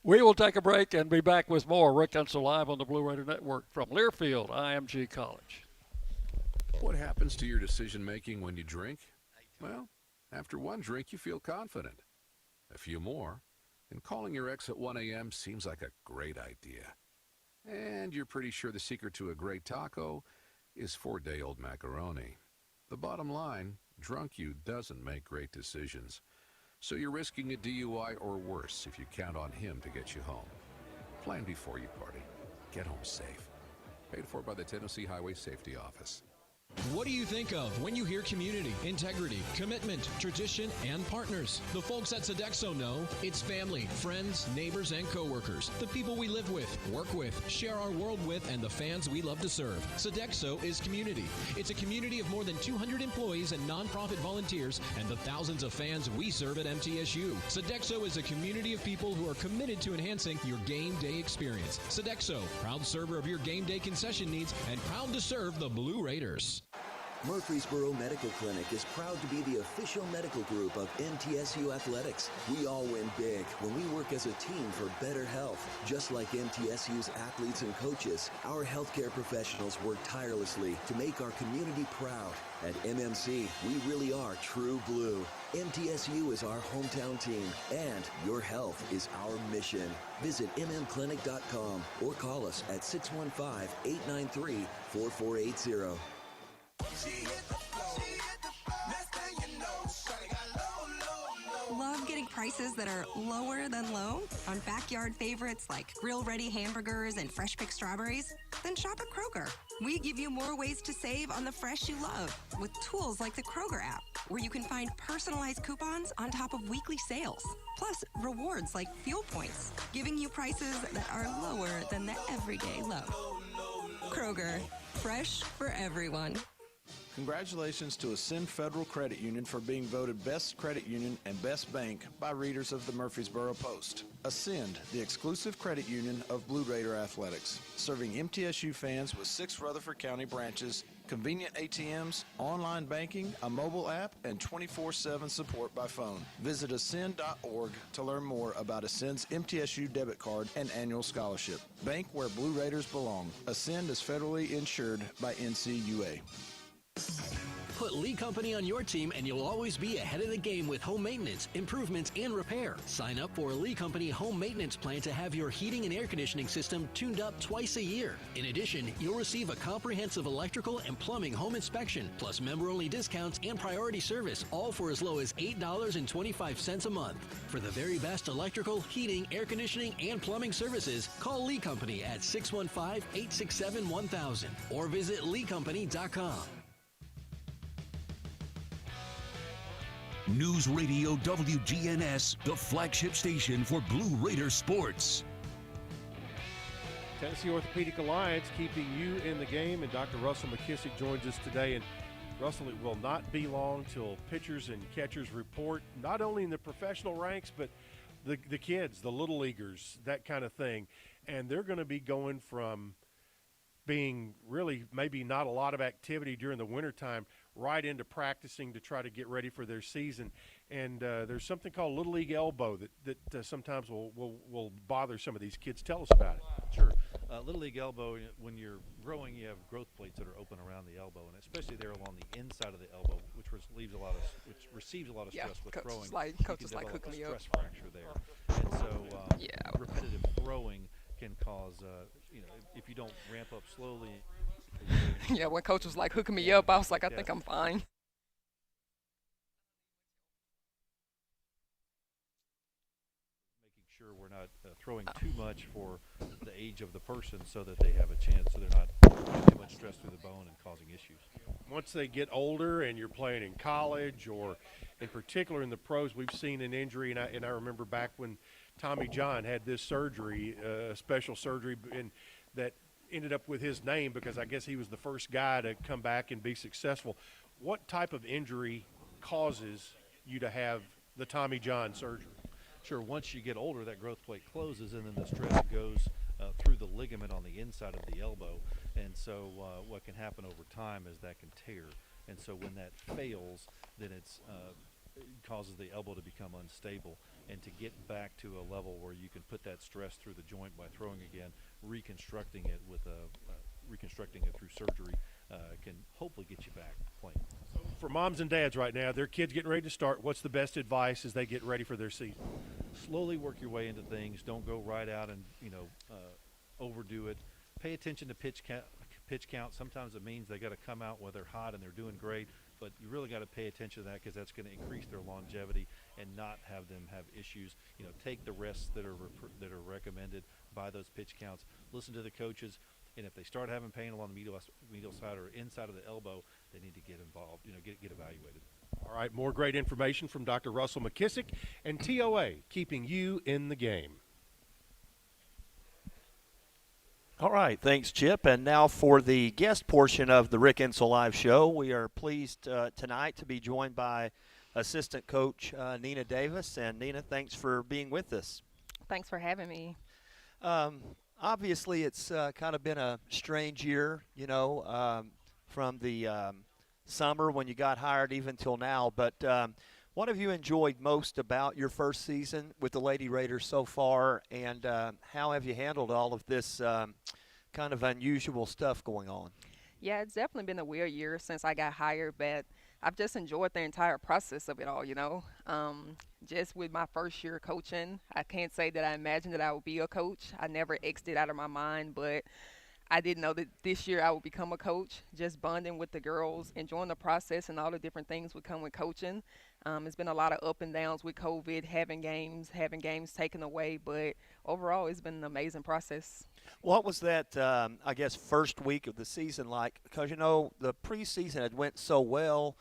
We will take a break and be back with more Rick Insell Live on the Blue Raider Network from Learfield IMG College. What happens to your decision-making when you drink? Well, after one drink, you feel confident. A few more, and calling your ex at 1 a.m. seems like a great idea. And you're pretty sure the secret to a great taco is 4-day-old macaroni. The bottom line, drunk you doesn't make great decisions. So you're risking a DUI or worse if you count on him to get you home. Plan before you party. Get home safe. Paid for by the Tennessee Highway Safety Office. What do you think of when you hear community, integrity, commitment, tradition, and partners? The folks at Sodexo know it's family, friends, neighbors, and coworkers. The people we live with, work with, share our world with, and the fans we love to serve. Sodexo is community. It's a community of more than 200 employees and nonprofit volunteers and the thousands of fans we serve at MTSU. Sodexo is a community of people who are committed to enhancing your game day experience. Sodexo, proud server of your game day concession needs and proud to serve the Blue Raiders. Murfreesboro Medical Clinic is proud to be the official medical group of MTSU Athletics. We all win big when we work as a team for better health. Just like MTSU's athletes and coaches, our healthcare professionals work tirelessly to make our community proud. At MMC, we really are true blue. MTSU is our hometown team, and your health is our mission. Visit mmclinic.com or call us at 615-893-4480. Love getting prices that are lower than low on backyard favorites like grill-ready hamburgers and fresh-picked strawberries? Then shop at Kroger. We give you more ways to save on the fresh you love with tools like the Kroger app, where you can find personalized coupons on top of weekly sales. Plus, rewards like fuel points, giving you prices that are lower than the everyday low. Kroger, fresh for everyone. Congratulations to Ascend Federal Credit Union for being voted Best Credit Union and Best Bank by readers of the Murfreesboro Post. Ascend, the exclusive credit union of Blue Raider Athletics, serving MTSU fans with 6 Rutherford County branches, convenient ATMs, online banking, a mobile app, and 24/7 support by phone. Visit ascend.org to learn more about Ascend's MTSU debit card and annual scholarship. Bank where Blue Raiders belong. Ascend is federally insured by NCUA. Put Lee Company on your team and you'll always be ahead of the game with home maintenance, improvements, and repair. Sign up for a Lee Company home maintenance plan to have your heating and air conditioning system tuned up twice a year. In addition, you'll receive a comprehensive electrical and plumbing home inspection, plus member-only discounts and priority service, all for as low as $8.25 a month. For the very best electrical, heating, air conditioning, and plumbing services, call Lee Company at 615-867-1000 or visit leecompany.com. News Radio WGNS, the flagship station for Blue Raider sports. Tennessee Orthopedic Alliance keeping you in the game, and Dr. Russell McKissick joins us today. And Russell, it will not be long till pitchers and catchers report, not only in the professional ranks, but the kids, the little leaguers, that kind of thing. And they're going to be going from being really maybe not a lot of activity during the wintertime right into practicing to try to get ready for their season. And there's something called Little League elbow that sometimes will bother some of these kids. Tell us about it. Sure. Little League elbow, when you're growing, you have growth plates that are open around the elbow, and especially there along the inside of the elbow, which receives a lot of stress with throwing. Coach you is can like develop hooking a me up. stress fracture there, and so repetitive throwing can cause, if you don't ramp up slowly. Yeah, when Coach was like hooking me up, I was like, I think I'm fine. Sure we're not throwing too much for the age of the person so that they have a chance, so they're not putting too much stress through the bone and causing issues. Once they get older and you're playing in college or in particular in the pros, we've seen an injury, and I remember back when Tommy John had this surgery, special surgery, and that ended up with his name because I guess he was the first guy to come back and be successful. What type of injury causes you to have the Tommy John surgery? Sure, once you get older, that growth plate closes, and then the stress goes through the ligament on the inside of the elbow. And so what can happen over time is that can tear. And so when that fails, then it causes the elbow to become unstable. And to get back to a level where you can put that stress through the joint by throwing again, reconstructing it through surgery can hopefully get you back playing. For moms and dads right now, their kids getting ready to start, what's the best advice as they get ready for their season? Slowly work your way into things. Don't go right out and overdo it. Pay attention to pitch count. Sometimes it means they got to come out where they're hot and they're doing great, but you really got to pay attention to that because that's going to increase their longevity and not have them have issues. Take the rests that are recommended by those pitch counts. Listen to the coaches. And if they start having pain along the medial side or inside of the elbow, they need to get involved, get evaluated. All right, more great information from Dr. Russell McKissick and TOA, keeping you in the game. All right, thanks, Chip. And now for the guest portion of the Rick Insell Live show, we are pleased tonight to be joined by assistant coach Nina Davis. And Nina, thanks for being with us. Thanks for having me. Obviously, it's kind of been a strange year, from the summer when you got hired even till now. But what have you enjoyed most about your first season with the Lady Raiders so far, and how have you handled all of this kind of unusual stuff going on? Yeah, it's definitely been a weird year since I got hired, but I've just enjoyed the entire process of it all, Just with my first year coaching, I can't say that I imagined that I would be a coach. I never exited out of my mind, but I didn't know that this year I would become a coach. Just bonding with the girls, enjoying the process and all the different things would come with coaching. It's been a lot of up and downs with COVID, having games taken away, but overall it's been an amazing process. What was that, first week of the season like? Because, the preseason had went so well.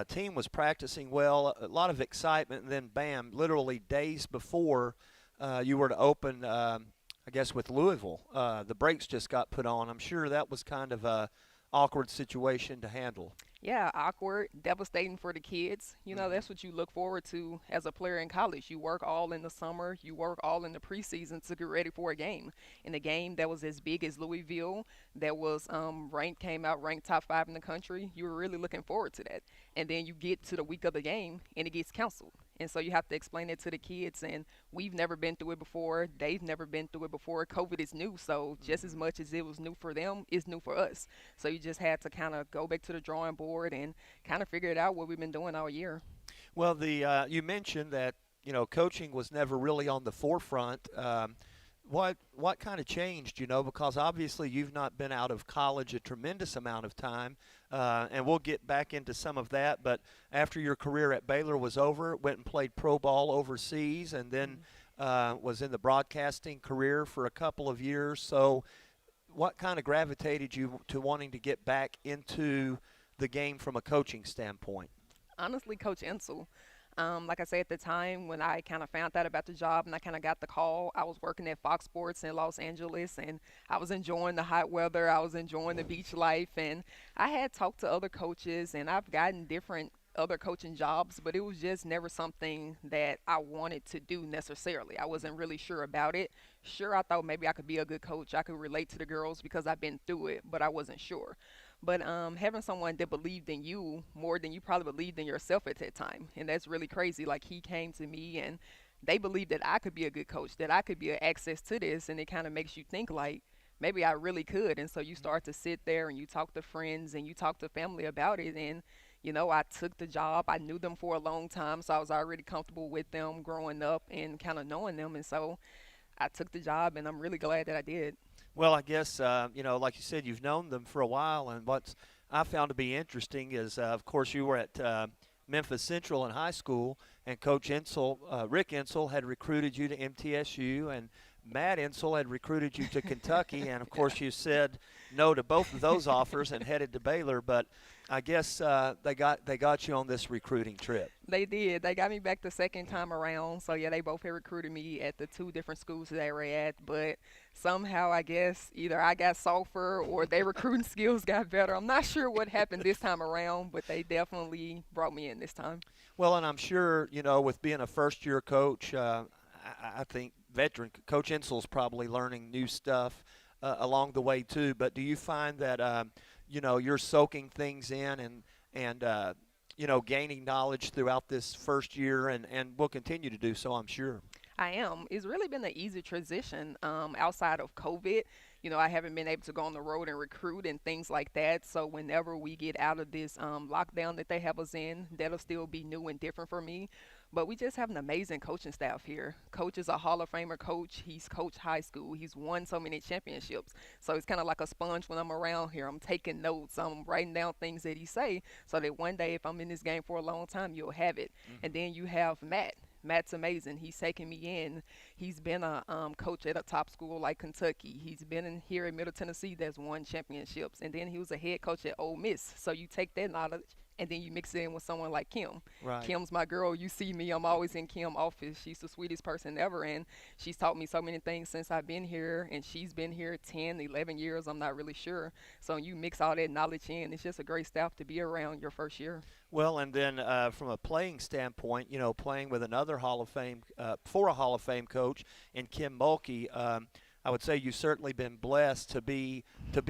Team was practicing well, a lot of excitement, and then bam, literally days before you were to open, with Louisville, the brakes just got put on. I'm sure that was kind of a awkward situation to handle. Yeah, awkward, devastating for the kids. That's what you look forward to as a player in college. You work all in the summer, you work all in the preseason to get ready for a game. In a game that was as big as Louisville, that was ranked top 5 in the country, you were really looking forward to that. And then you get to the week of the game and it gets canceled. And so you have to explain it to the kids, and we've never been through it before. They've never been through it before. COVID is new, so just as much as it was new for them, it's new for us. So you just had to kind of go back to the drawing board and kind of figure it out what we've been doing all year. Well, you mentioned that, coaching was never really on the forefront. What kind of changed, because obviously you've not been out of college a tremendous amount of time, and we'll get back into some of that, but after your career at Baylor was over, went and played pro ball overseas, and then was in the broadcasting career for a couple of years. So what kind of gravitated you to wanting to get back into the game from a coaching standpoint? Honestly, Coach Insell. Like I said, at the time when I kind of found out about the job and I kind of got the call, I was working at Fox Sports in Los Angeles, and I was enjoying the hot weather. I was enjoying the beach life, and I had talked to other coaches, and I've gotten different other coaching jobs, but it was just never something that I wanted to do necessarily. I wasn't really sure about it. Sure, I thought maybe I could be a good coach. I could relate to the girls because I've been through it, but I wasn't sure. But having someone that believed in you more than you probably believed in yourself at that time, and that's really crazy. Like, he came to me and they believed that I could be a good coach, that I could be an access to this, and it kind of makes you think like, maybe I really could. And so you start to sit there and you talk to friends and you talk to family about it. And, I took the job. I knew them for a long time, so I was already comfortable with them growing up and kind of knowing them. And so I took the job, and I'm really glad that I did. Well, I guess, like you said, you've known them for a while, and what's I found to be interesting is, of course, you were at Memphis Central in high school, and Coach Insell, Rick Insell, had recruited you to MTSU, and Matt Insell had recruited you to Kentucky, and, of course, you said no to both of those offers and headed to Baylor, but I guess they got you on this recruiting trip. They did. They got me back the second time around. So, yeah, they both had recruited me at the 2 different schools that they were at. But somehow, I guess, either I got softer or their recruiting skills got better. I'm not sure what happened this time around, but they definitely brought me in this time. Well, and I'm sure, with being a first-year coach, I think veteran Coach Insell's probably learning new stuff along the way too. But do you find that you're soaking things in and gaining knowledge throughout this first year and will continue to do so, I'm sure? I am. It's really been an easy transition outside of COVID. I haven't been able to go on the road and recruit and things like that. So whenever we get out of this lockdown that they have us in, that'll still be new and different for me. But we just have an amazing coaching staff here. Coach is a Hall of Famer coach. He's coached high school. He's won so many championships. So it's kind of like a sponge when I'm around here. I'm taking notes. I'm writing down things that he say so that one day if I'm in this game for a long time, you'll have it. Mm-hmm. And then you have Matt. Matt's amazing. He's taken me in. He's been a coach at a top school like Kentucky. He's been in here in Middle Tennessee that's won championships. And then he was a head coach at Ole Miss. So you take that knowledge and then you mix it in with someone like Kim. Right. Kim's my girl. You see me, I'm always in Kim's office. She's the sweetest person ever, and she's taught me so many things since I've been here, and she's been here 10, 11 years, I'm not really sure. So you mix all that knowledge in, it's just a great staff to be around your first year. Well, and then from a playing standpoint, playing with another Hall of Fame, for a Hall of Fame coach in Kim Mulkey, I would say you've certainly been blessed to be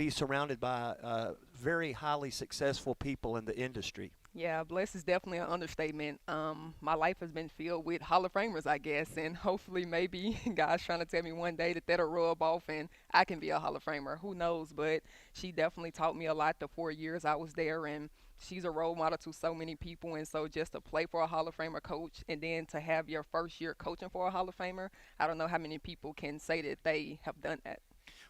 surrounded by very highly successful people in the industry. Yeah, blessed is definitely an understatement. My life has been filled with Hall of Famers, I guess, and hopefully maybe God's trying to tell me one day that that'll rub off and I can be a Hall of Famer. Who knows? But she definitely taught me a lot the 4 years I was there, and she's a role model to so many people. And so just to play for a Hall of Famer coach and then to have your first year coaching for a Hall of Famer, I don't know how many people can say that they have done that.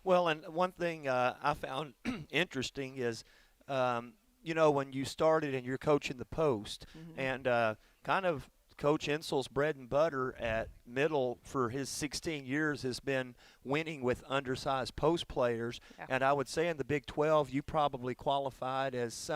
Well, and one thing I found interesting is, when you started and you're coaching the post, mm-hmm. and kind of Coach Insell's bread and butter at middle for his 16 years has been winning with undersized post players. Yeah. And I would say in the Big 12, you probably qualified as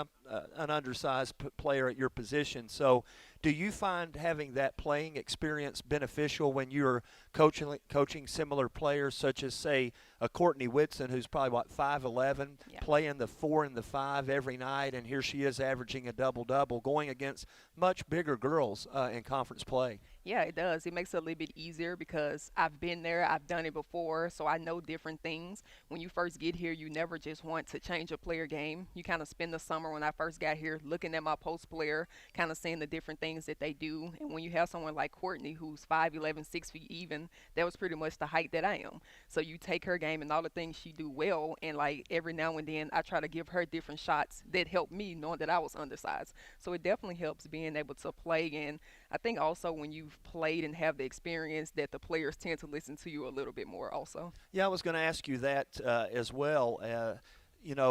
an undersized player at your position. So do you find having that playing experience beneficial when you're coaching similar players, such as, say, a Courtney Whitson, who's probably, 5'11", yeah. playing the 4 and the 5 every night, and here she is averaging a double-double, going against much bigger girls in conference play? Yeah, it does. It makes it a little bit easier because I've been there, I've done it before, so I know different things. When you first get here, you never just want to change a player game. You kind of spend the summer when I first got here looking at my post player, kind of seeing the different things that they do. And when you have someone like Courtney, who's 5'11", 6 feet even, that was pretty much the height that I am. So you take her game and all the things she do well, and like every now and then I try to give her different shots that help me knowing that I was undersized. So it definitely helps being able to play. And I think also when you've played and have the experience that the players tend to listen to you a little bit more also. Yeah, I was going to ask you that as well,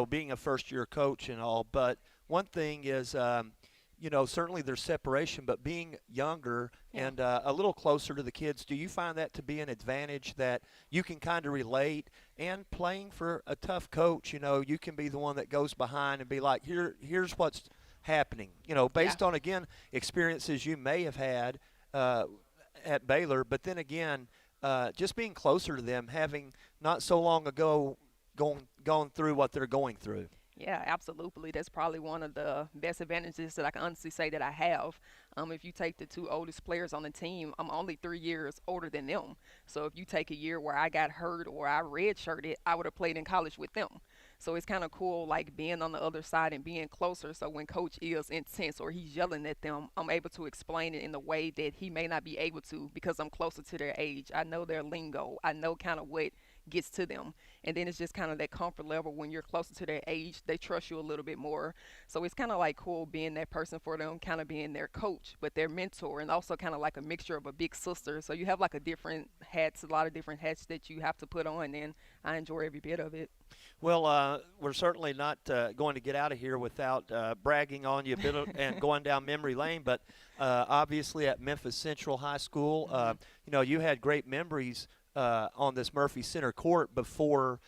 being a first-year coach and all. But one thing is, certainly there's separation, but being younger and a little closer to the kids, do you find that to be an advantage that you can kind of relate? And playing for a tough coach, you can be the one that goes behind and be like, here's what's happening, based on, again, experiences you may have had at Baylor, but then again, just being closer to them, having not so long ago gone through what they're going through. Yeah, absolutely. That's probably one of the best advantages that I can honestly say that I have. If you take the 2 oldest players on the team, I'm only 3 years older than them. So if you take a year where I got hurt or I redshirted, I would have played in college with them. So it's kind of cool, like being on the other side and being closer. So when coach is intense or he's yelling at them, I'm able to explain it in a way that he may not be able to because I'm closer to their age. I know their lingo. I know kind of what gets to them. And then it's just kind of that comfort level when you're closer to their age, they trust you a little bit more. So it's kind of like cool being that person for them, kind of being their coach, but their mentor, and also kind of like a mixture of a big sister. So you have like a lot of different hats that you have to put on, and I enjoy every bit of it. Well, we're certainly not going to get out of here without bragging on you a bit and going down memory lane. But obviously at Memphis Central High School, you had great memories on this Murphy Center court before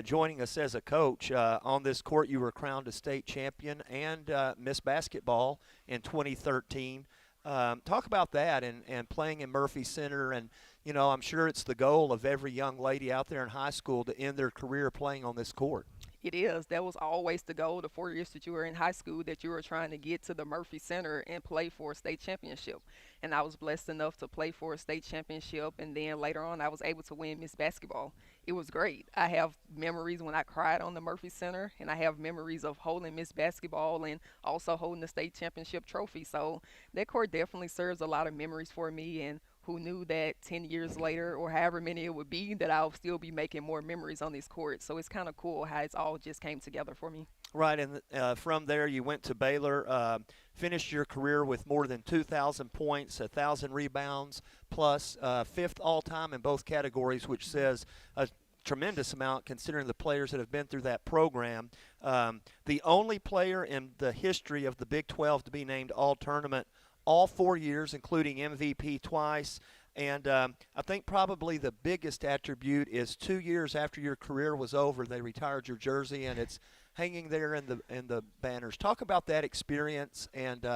joining us as a coach. On this court, you were crowned a state champion and Miss Basketball in 2013. Talk about that and playing in Murphy Center. And, I'm sure it's the goal of every young lady out there in high school to end their career playing on this court. It is. That was always the goal the 4 years that you were in high school, that you were trying to get to the Murphy Center and play for a state championship. And I was blessed enough to play for a state championship. And then later on, I was able to win Miss Basketball. It was great. I have memories when I cried on the Murphy Center, and I have memories of holding Miss Basketball and also holding the state championship trophy. So that court definitely serves a lot of memories for me. And who knew that 10 years later, or however many it would be, that I'll still be making more memories on this court. So it's kind of cool how it's all just came together for me. Right, and from there you went to Baylor, finished your career with more than 2,000 points, 1,000 rebounds, plus fifth all-time in both categories, which says a tremendous amount considering the players that have been through that program. The only player in the history of the Big 12 to be named all-tournament all 4 years, including MVP twice. And I think probably the biggest attribute is 2 years after your career was over, they retired your jersey, and it's hanging there in the banners. Talk about that experience and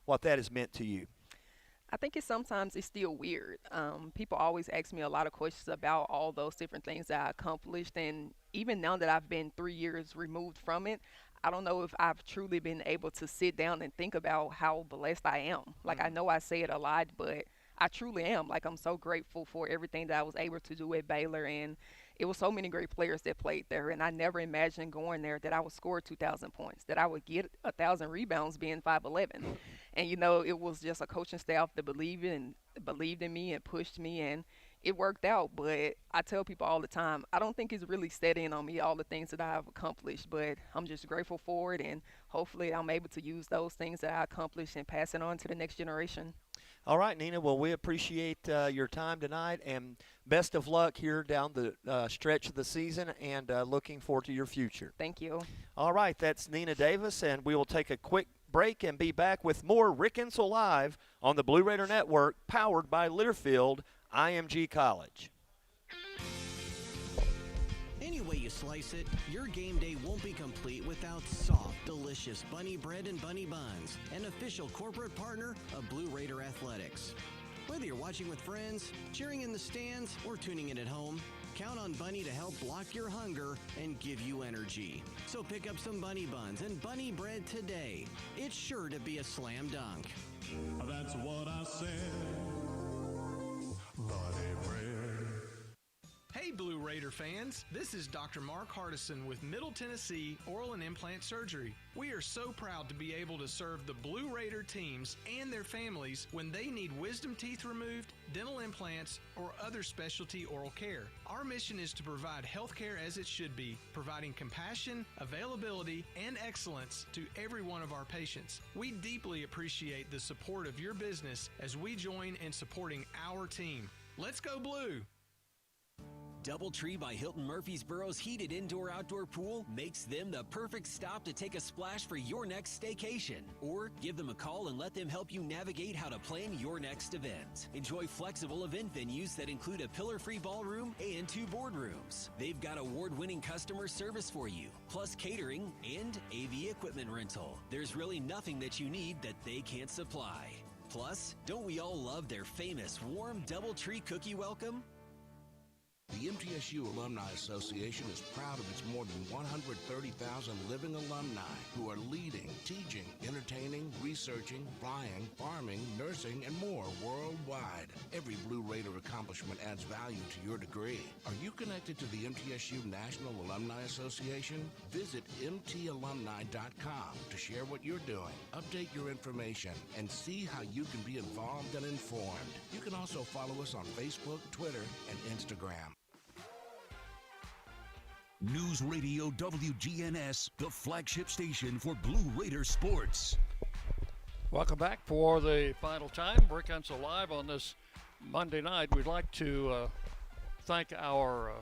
what that has meant to you. I think sometimes it's still weird. People always ask me a lot of questions about all those different things that I accomplished, and even now that I've been 3 years removed from it, I don't know if I've truly been able to sit down and think about how blessed I am. Like, I know I say it a lot, but I truly am. Like, I'm so grateful for everything that I was able to do at Baylor, and it was so many great players that played there, and I never imagined going there that I would score 2,000 points, that I would get 1,000 rebounds being 5'11". And, it was just a coaching staff that believed in me and pushed me, and it worked out. But I tell people all the time, I don't think it's really set in on me, all the things that I've accomplished, but I'm just grateful for it, and hopefully I'm able to use those things that I accomplished and pass it on to the next generation. All right, Nina. Well, we appreciate your time tonight, and best of luck here down the stretch of the season, and looking forward to your future. Thank you. All right, that's Nina Davis, and we will take a quick break and be back with more Rick Insell Live on the Blue Raider Network, powered by Learfield IMG College. Any way you slice it, your game day won't be complete without soft, delicious Bunny Bread and Bunny Buns, an official corporate partner of Blue Raider Athletics. Whether you're watching with friends, cheering in the stands, or tuning in at home, count on Bunny to help block your hunger and give you energy. So pick up some Bunny Buns and Bunny Bread today. It's sure to be a slam dunk. That's what I said. Bunny Bread. Hey Blue Raider fans, this is Dr. Mark Hardison with Middle Tennessee Oral and Implant Surgery. We are so proud to be able to serve the Blue Raider teams and their families when they need wisdom teeth removed, dental implants, or other specialty oral care. Our mission is to provide health care as it should be, providing compassion, availability, and excellence to every one of our patients. We deeply appreciate the support of your business as we join in supporting our team. Let's go Blue! DoubleTree by Hilton Murfreesboro's heated indoor-outdoor pool makes them the perfect stop to take a splash for your next staycation. Or give them a call and let them help you navigate how to plan your next event. Enjoy flexible event venues that include a pillar-free ballroom and 2 boardrooms. They've got award-winning customer service for you, plus catering and AV equipment rental. There's really nothing that you need that they can't supply. Plus, don't we all love their famous warm DoubleTree cookie welcome? The MTSU Alumni Association is proud of its more than 130,000 living alumni who are leading, teaching, entertaining, researching, flying, farming, nursing, and more worldwide. Every Blue Raider accomplishment adds value to your degree. Are you connected to the MTSU National Alumni Association? Visit mtalumni.com to share what you're doing, update your information, and see how you can be involved and informed. You can also follow us on Facebook, Twitter, and Instagram. News Radio WGNS, the flagship station for Blue Raider sports. Welcome back for the final time. Rick Insell live on this Monday night. We'd like to thank our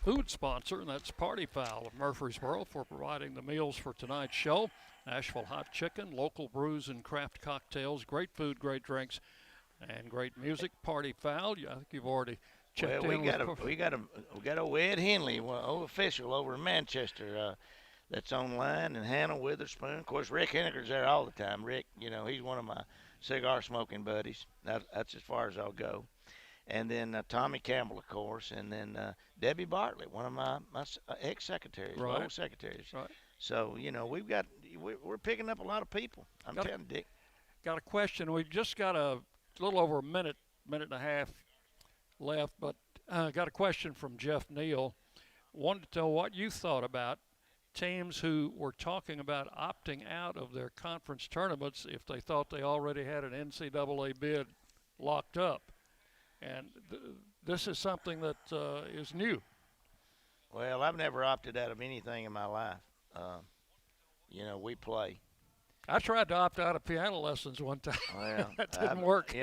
food sponsor, and that's Party Fowl of Murfreesboro, for providing the meals for tonight's show. Nashville hot chicken, local brews and craft cocktails, great food, great drinks, and great music. Party Fowl, I think you've already checked well, in. We got a Ed Henley, old official over in Manchester, that's online, and Hannah Witherspoon. Of course, Rick Henniger's there all the time. Rick, he's one of my cigar smoking buddies. That's as far as I'll go. And then Tommy Campbell, of course, and then Debbie Bartlett, one of my ex-secretaries, right. old secretaries. Right. So, we're picking up a lot of people. I'm telling you, Dick. Got a question. We've just got a little over a minute and a half left, but got a question from Jeff Neal. Wanted to know what you thought about teams who were talking about opting out of their conference tournaments if they thought they already had an NCAA bid locked up. And this is something that is new. Well, I've never opted out of anything in my life. We play. I tried to opt out of piano lessons one time. Well, that didn't work.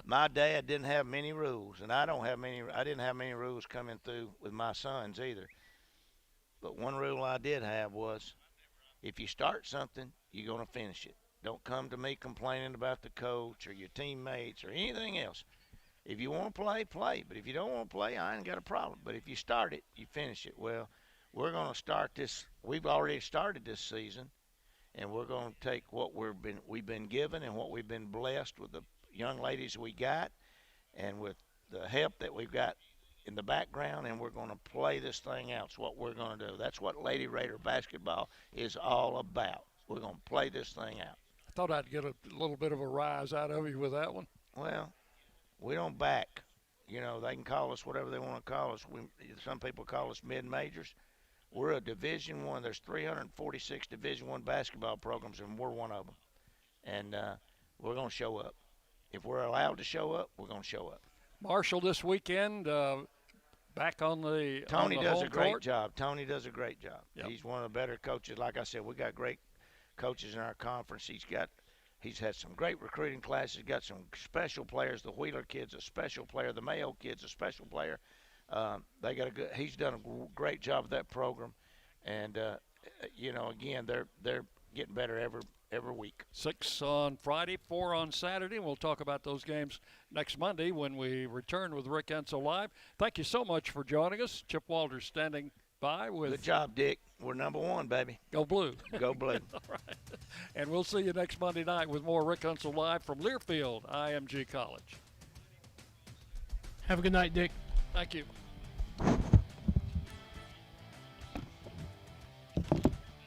My dad didn't have many rules, and I didn't have many rules coming through with my sons either. But one rule I did have was, if you start something, you're going to finish it. Don't come to me complaining about the coach or your teammates or anything else. If you want to play, play. But if you don't want to play, I ain't got a problem. But if you start it, you finish it. Well, we're going to start this. We've already started this season, and we're going to take what we've been given and what we've been blessed with the young ladies we got and with the help that we've got in the background, and we're going to play this thing out. It's what we're going to do. That's what Lady Raider basketball is all about. We're going to play this thing out. I thought I'd get a little bit of a rise out of you with that one. Well, we don't back. They can call us whatever they want to call us. Some people call us mid-majors. We're a Division I. There's 346 Division I basketball programs, and we're one of them. And we're going to show up. If we're allowed to show up, we're going to show up. Marshall this weekend, back on the Tony does a great court. job. Tony does a great job. Yep. He's one of the better coaches. Like I said, we got great coaches in our conference. He's had some great recruiting classes. Got some special players. The Wheeler kid's a special player. The Mayo kid's a special player. He's done a great job with that program, and again, they're getting better every week. 6 on Friday, 4 on Saturday. We'll talk about those games next Monday when we return with Rick Insell Live. Thank you so much for joining us. Chip Walters standing by with. Good job, Dick. We're number one, baby. Go Blue. Go Blue. All right. And we'll see you next Monday night with more Rick Insell Live from Learfield IMG College. Have a good night, Dick. Thank you.